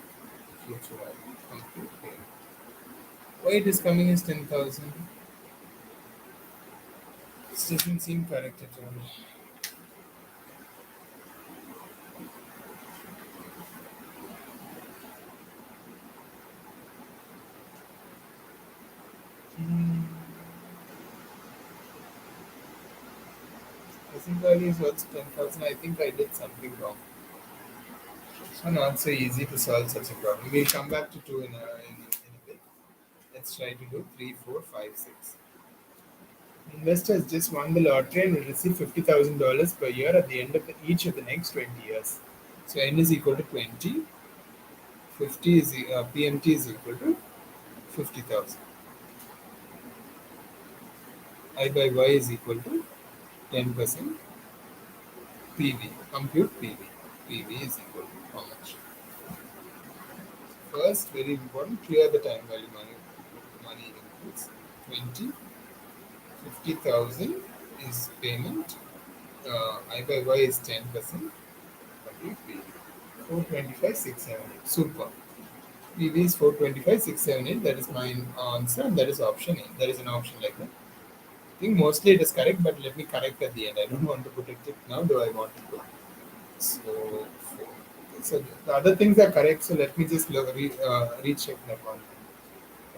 future value. Compute payment. Why it is coming as 10,000? This doesn't seem correct at all. Hmm. Present value is what's 10,000. I think I did something wrong. It's not so easy to solve such a problem. We'll come back to 2 in a bit. Let's try to do 3, 4, 5, 6. Investor has just won the lottery and will receive $50,000 per year at the end of each of the next 20 years. So N is equal to 20. 50 is PMT is equal to 50,000. I by Y is equal to 10% PV. Compute PV. PV is equal to how much? First, very important, clear the time value money inputs. 20, 50,000 is payment. I by Y is 10%. Compute PV. 425, 678. Super. PV is 425, 678. That is my answer, and that is option A. There is an option like that. I think mostly it is correct, but let me correct at the end. I don't want to put it now, though I want to. So, so the other things are correct. So let me just recheck that one.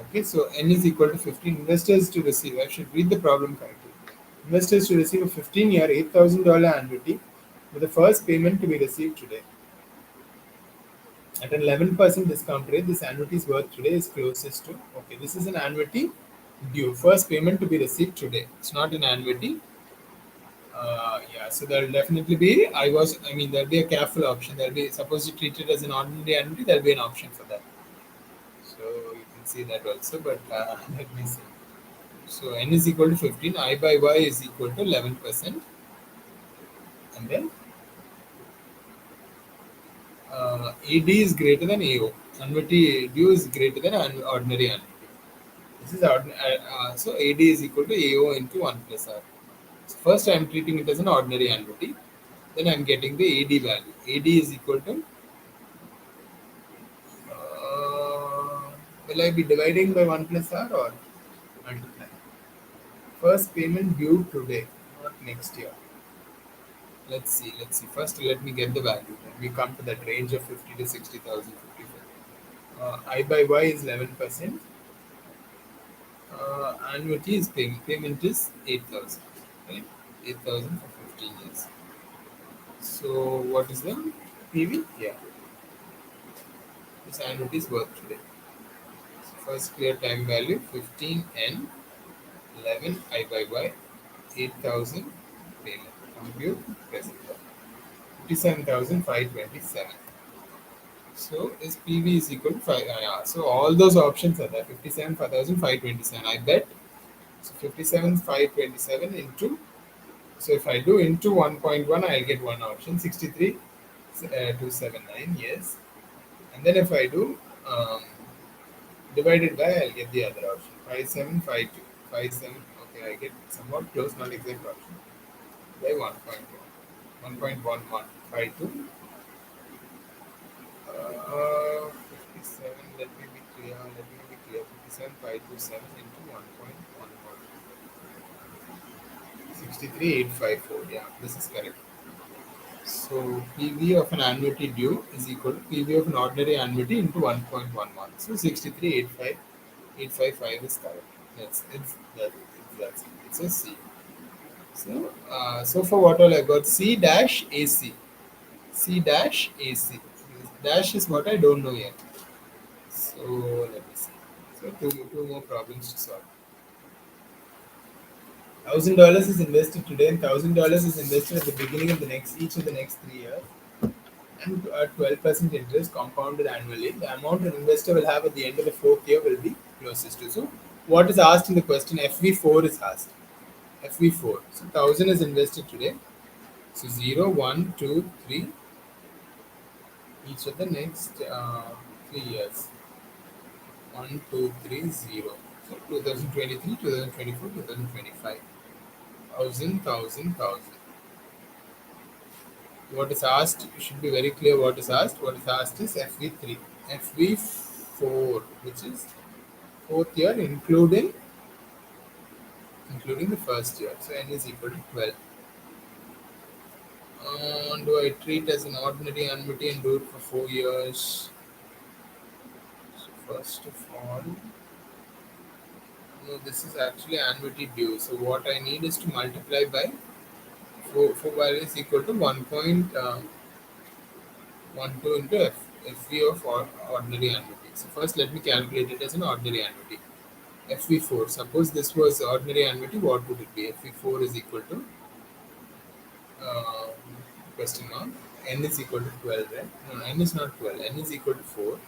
Okay, so N is equal to 15 investors to receive. I should read the problem correctly. Investors to receive a 15-year, $8,000 annuity with the first payment to be received today. At an 11% discount rate, this annuity's worth today is closest to. Okay, this is an annuity due. First payment to be received today. It's not an annuity. Yeah, so there'll definitely be. I mean, there'll be a careful option. There'll be, suppose you treat it as an ordinary annuity, there'll be an option for that. So you can see that also, but let me see. So N is equal to 15, I by Y is equal to 11%, and then AD is greater than AO. Annuity due is greater than ordinary annuity. This is so AD is equal to AO into 1 plus R. So first I am treating it as an ordinary annuity, then I am getting the AD value. AD is equal to will I be dividing by 1 plus R or multiplying? First payment due today, not next year. Let's see. Let's see. First, let me get the value. Then we come to that range of 50 to 60,000. 55. I by Y is 11%. Annuity is payment is 8,000. Right? 8,000 for 15 years. So what is the PV? Yeah, this annuity is worth today. So first clear time value 15N 11 I by Y 8,000 payment. Compute present value 57,527. So is PV is equal to 5. Yeah. So all those options are there. 57,527. I bet. So 57,527 into. So if I do into 1.1, I'll get one option. 63,279. Yes. And then if I do divided by, I'll get the other option. 5752. 57. Okay, I get somewhat close, not exact option. By 1.1. 1.1152. 57, let me be clear, 57, 527 into 1.11. 63,854, yeah, this is correct. So PV of an annuity due is equal to PV of an ordinary annuity into 1.11. So 63,855 is correct. It's a C. So, so for what all I got, C dash AC. C dash AC. Dash is what I don't know yet. So let me see. So two more problems to solve. $1,000 is invested today, and $1,000 is invested at the beginning of the next each of the next 3 years, and at 12% interest compounded annually. The amount an investor will have at the end of the fourth year will be closest to. So what is asked in the question? FV4 is asked. FV4. So 1,000 is invested today. So 0, 1, 2, 3. Each of the next 3 years. 1, 2, 3, 0. So 2023, 2024, 2025. 1,000. What is asked should be very clear what is asked. What is asked is FV3. FV4, which is fourth year, including the first year. So N is equal to 12. Do I treat as an ordinary annuity and do it for 4 years? So first of all, no, this is actually annuity due. So what I need is to multiply by 4 value is equal to 1.12 into FV of ordinary annuity. So first let me calculate it as an ordinary annuity. FV4. Suppose this was ordinary annuity, what would it be? FV4 is equal to question mark. N is equal to 12, right? No, N is not 12. N is equal to 4.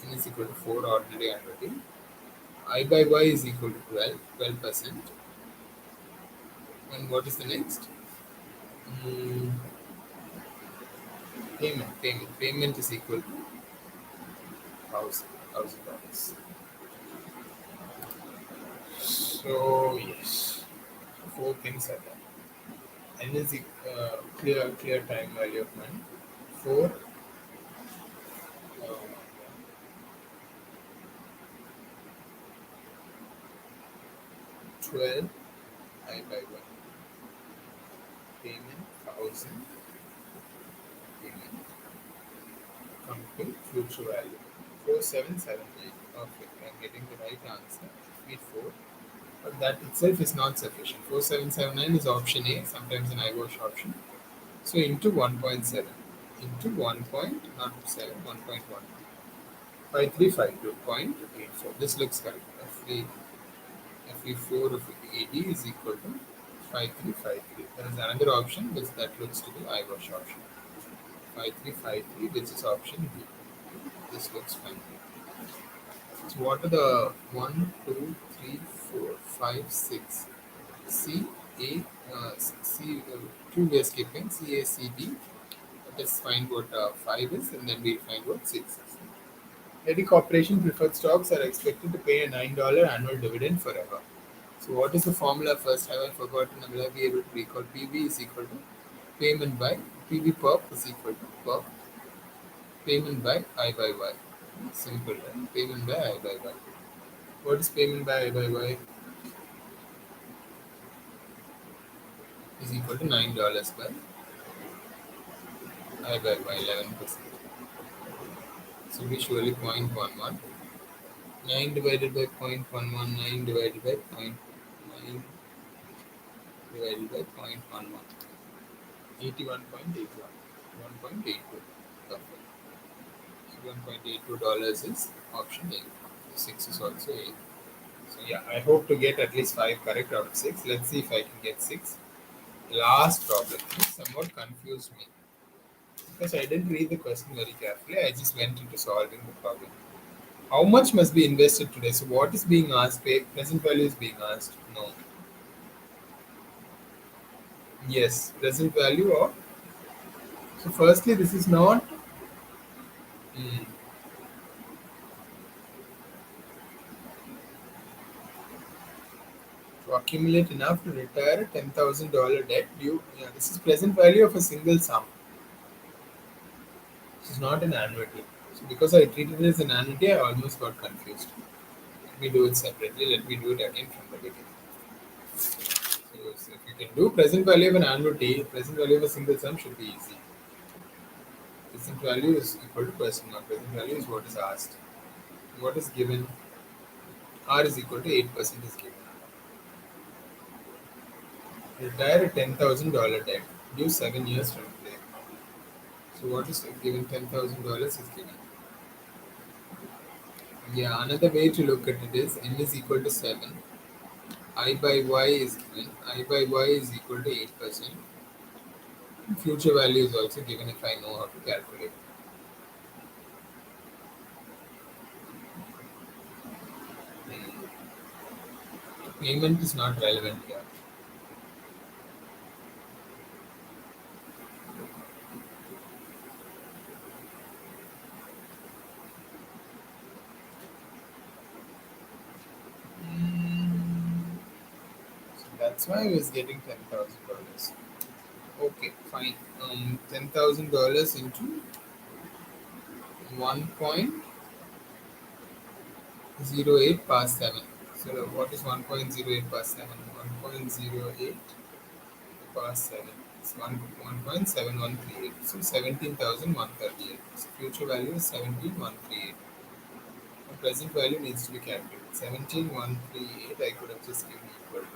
N is equal to 4 ordinary annuity. I by Y is equal to 12%. And what is the next? Mm, Payment is equal to $1,000. So yes, four things are done. N is clear time value of money. Four, 12 I by 1. Payment 1,000. Payment come to future value. 4778. Okay, I'm getting the right answer. Read 4. But that itself is not sufficient. 4779 is option A, sometimes an IWASH option. So into 1.7. Into 1 point, not 7, 1.1. 5352.84. This looks correct. FV4 of AD is equal to 5353. There is another option which that looks to be IWASH option. 5353, which is option B. This looks fine. So what are the 1, 2, 3, 4, 5, 6? C, A, C, 2 we are skipping, C, A, C, D. Let us find what 5 is and then we'll find what 6 is. Any corporation preferred stocks are expected to pay a $9 annual dividend forever. So what is the formula first? Have I forgotten? Will I be able to recall? PV is equal to payment by PV perp is equal to perp payment by I by Y. Simple, right? Payment by I by Y. What is payment by I by Y? Is equal to $9 by I by Y 11%. So we surely 0.11. 9 divided by 0.11. 9 divided by 0.9 divided by 0.11. 81.81. 1.82. Perfect. $1.82 is option A. 6 is also A. So yeah, I hope to get at least 5 correct out of 6. Let's see if I can get 6. Last problem. This somewhat confused me because I didn't read the question very carefully. I just went into solving the problem. How much must be invested today? So what is being asked? Present value is being asked. No. Yes, present value or so. Firstly, this is not. Hmm, to accumulate enough to retire a $10,000 debt due. Yeah, this is present value of a single sum. This is not an annuity. So because I treated it as an annuity, I almost got confused. Let me do it separately. Let me do it again from the beginning. So if you can do present value of an annuity, present value of a single sum should be easy. Present value is equal to question mark. Present value is what is asked. What is given? R is equal to 8% is given. Retire a $10,000 debt due 7 years from today. So what is given? $10,000 is given. Yeah, another way to look at it is n is equal to 7. I by y is given. I by y is equal to 8%. Future value is also given if I know how to calculate. Payment is not relevant here. So that's why I was getting $10,000. Okay, fine. $10,000 into 1.08 past 7. So what is 1.08 past 7? 1.08 past 7. It's 1.7138. So 17,138. So future value is 17,138. The present value needs to be calculated. 17,138 I could have just given equal to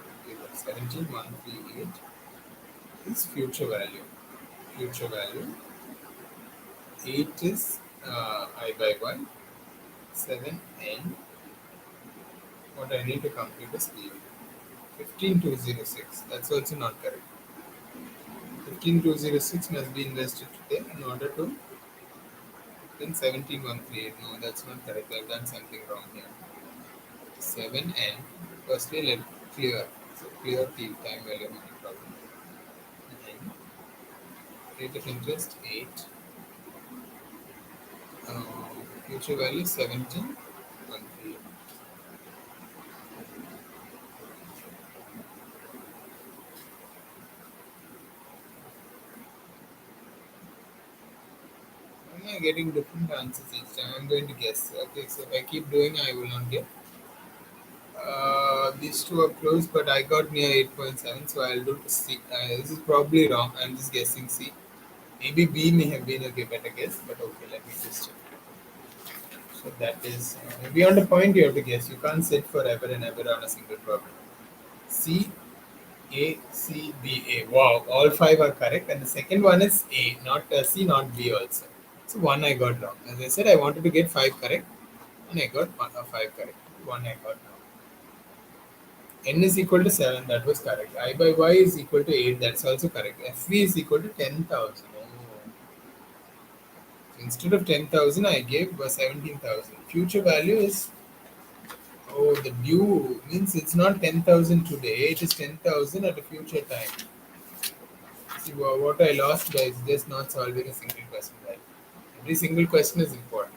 17,138 is future value. Future value. 8 is I by Y. 7 N. What I need to complete is P. 15206. That's also not correct. 15206 must be invested today in order to Then 17138. No, that's not correct. I've done something wrong here. 7n. Firstly, let clear. So clear the time value of money problem. N. Rate of interest 8. Future value 17. Why am I getting different answers each time? I'm going to guess. Okay, so if I keep doing, I will not get. These two are close, but I got near 8.7, so I'll do C. This is probably wrong. I'm just guessing C. Maybe B may have been a better guess, but okay, let me just check. So that is beyond a point you have to guess. You can't sit forever and ever on a single problem. C, A, C, B, A. Wow, all five are correct, and the second one is A, not C, not B also. So one I got wrong. As I said, I wanted to get five correct, and I got five correct. One I got wrong. N is equal to 7, that was correct. I by Y is equal to 8, that's also correct. FV is equal to 10,000. Oh. So instead of 10,000, I gave 17,000. Future value is, oh, the due means it's not 10,000 today, it is 10,000 at a future time. See, what I lost by is just not solving a single question, right? Every single question is important.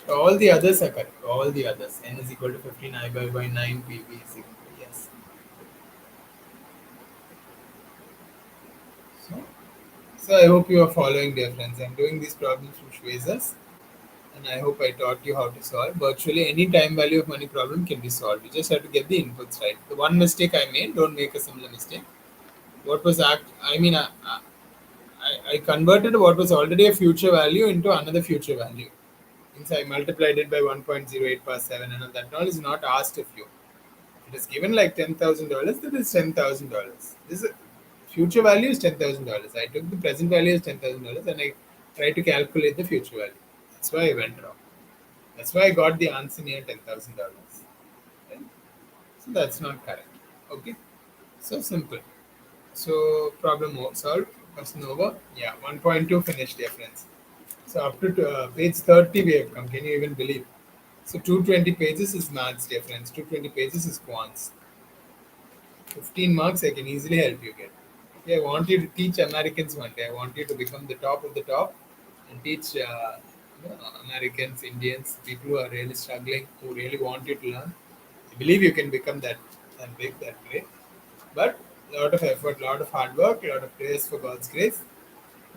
All the others are correct. All the others. N is equal to 15, I by Y 9, PV is equal to, yes. So, So I hope you are following, dear friends. I'm doing these problems from Shwezas, and I hope I taught you how to solve. Virtually any time value of money problem can be solved. You just have to get the inputs right. The one mistake I made, don't make a similar mistake. What was I mean, I converted what was already a future value into another future value. Means I multiplied it by 1.08 past 7, and that all is not asked of you. It is given like $10,000. That is $10,000. This is future value is $10,000. I took the present value as $10,000 and I tried to calculate the future value. That's why I went wrong. That's why I got the answer near $10,000. Right? So that's not correct. Okay. So simple. So problem solved. Question over. Yeah, 1.2 finished, dear friends. So up to page 30 we have come. Can you even believe? So 220 pages is maths, dear friends. 220 pages is quants. 15 marks I can easily help you get. Okay, I want you to teach Americans one day. I want you to become the top of the top and teach Americans, Indians, people who are really struggling, who really want you to learn. I believe you can become that big, that great. But a lot of effort, a lot of hard work, a lot of prayers for God's grace.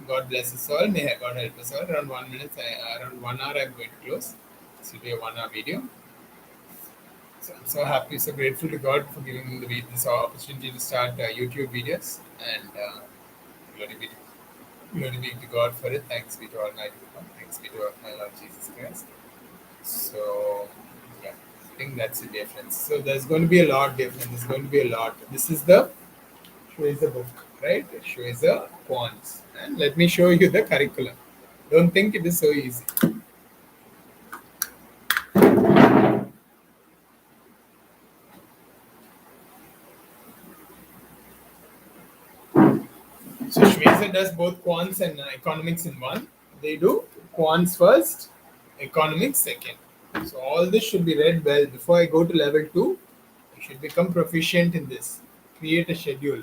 God bless us all. May God help us all. Around 1 minute, around 1 hour, I'm going to close. This will be a 1 hour video. So I'm so happy, so grateful to God for giving me this opportunity to start YouTube videos, and glory be, glory be to God for it. Thanks be to Almighty God. Thanks be to my Lord Jesus Christ. So yeah, I think that's the difference. So there's going to be a lot different. There's going to be a lot. This is the Shweza book, right? Shweza Quants, and let me show you the curriculum. Don't think it is so easy. So Shweza does both quants and economics in one. They do quants first, economics second. So all this should be read well. Before I go to level 2, I should become proficient in this. Create a schedule.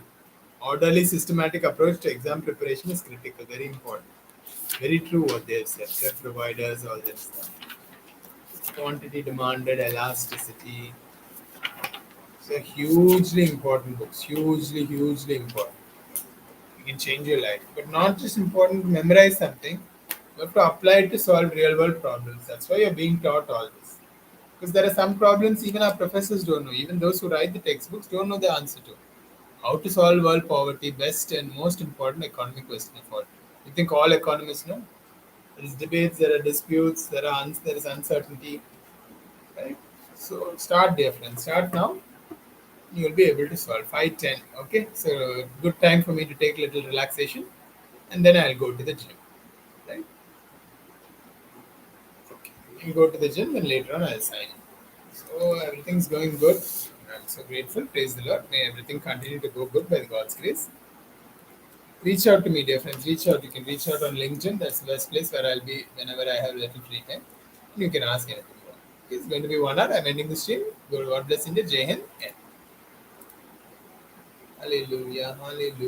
Orderly, systematic approach to exam preparation is critical, very important. Very true what they have said. Set providers, all that stuff. Quantity demanded, elasticity. So hugely important books. Hugely, hugely important. You can change your life. But not just important to memorize something, you have to apply it to solve real world problems. That's why you're being taught all this. Because there are some problems even our professors don't know. Even those who write the textbooks don't know the answer to. How to solve world poverty, best and most important economic question of all. You think all economists know? There is debates, there are disputes, there is uncertainty. Right? So start there, friends. Start now. You'll be able to solve 5:10. Okay, so good time for me to take a little relaxation, and then I'll go to the gym. Right? Okay. I'll go to the gym, and later on I'll sign in. So everything's going good. I'm so grateful. Praise the Lord. May everything continue to go good by God's grace. Reach out to me, dear friends. Reach out. You can reach out on LinkedIn. That's the best place where I'll be whenever I have a little free time. You can ask anything you want. It's going to be 1 hour. I'm ending the stream. God bless India. Jai Hind. And hallelujah. Hallelujah.